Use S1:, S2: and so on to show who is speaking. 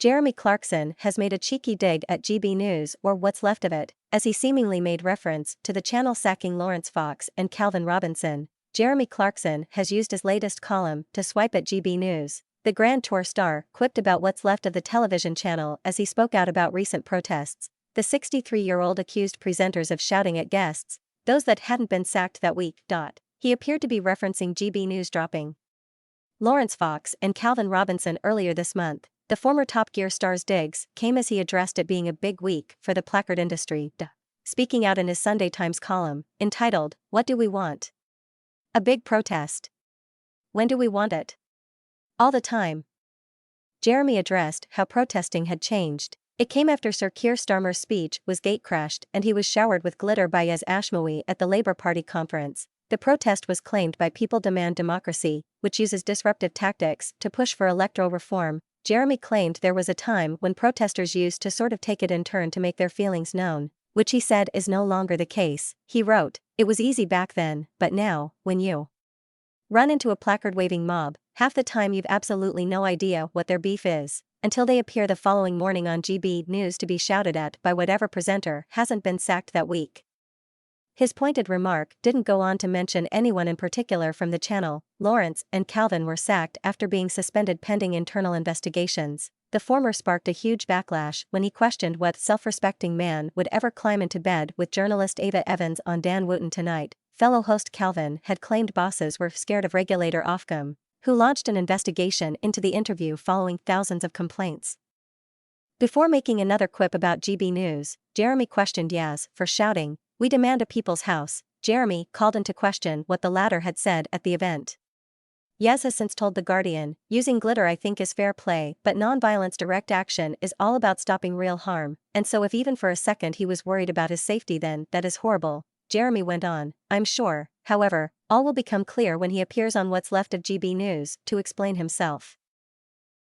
S1: Jeremy Clarkson has made a cheeky dig at GB News, or what's left of it, as he seemingly made reference to the channel sacking Laurence Fox and Calvin Robinson. Jeremy Clarkson has used his latest column to swipe at GB News. The Grand Tour star quipped about what's left of the television channel as he spoke out about recent protests. The 63-year-old accused presenters of shouting at guests, those that hadn't been sacked that week. He appeared to be referencing GB News dropping Laurence Fox and Calvin Robinson earlier this month. The former Top Gear star's digs came as he addressed it being a big week for the placard industry. Speaking out in his Sunday Times column, entitled, "What Do We Want? A Big Protest. When do we want it? All the time." Jeremy addressed how protesting had changed. It came after Sir Keir Starmer's speech was gatecrashed and he was showered with glitter by Yaz Ashmawi at the Labour Party conference. The protest was claimed by People Demand Democracy, which uses disruptive tactics to push for electoral reform. Jeremy claimed there was a time when protesters used to sort of take it in turn to make their feelings known, which he said is no longer the case. He wrote, "It was easy back then, but now, when you run into a placard-waving mob, half the time you've absolutely no idea what their beef is, until they appear the following morning on GB News to be shouted at by whatever presenter hasn't been sacked that week." His pointed remark didn't go on to mention anyone in particular from the channel. Laurence and Calvin were sacked after being suspended pending internal investigations. The former sparked a huge backlash when he questioned what self-respecting man would ever climb into bed with journalist Ava Evans on Dan Wootton Tonight. Fellow host Calvin had claimed bosses were scared of regulator Ofcom, who launched an investigation into the interview following thousands of complaints. Before making another quip about GB News, Jeremy questioned Yaz for shouting, "We demand a people's house." Jeremy called into question what the latter had said at the event. Yaz has since told The Guardian, "Using glitter I think is fair play, but non-violence direct action is all about stopping real harm, and so if even for a second he was worried about his safety then that is horrible." Jeremy went on, "I'm sure, however, all will become clear when he appears on what's left of GB News to explain himself."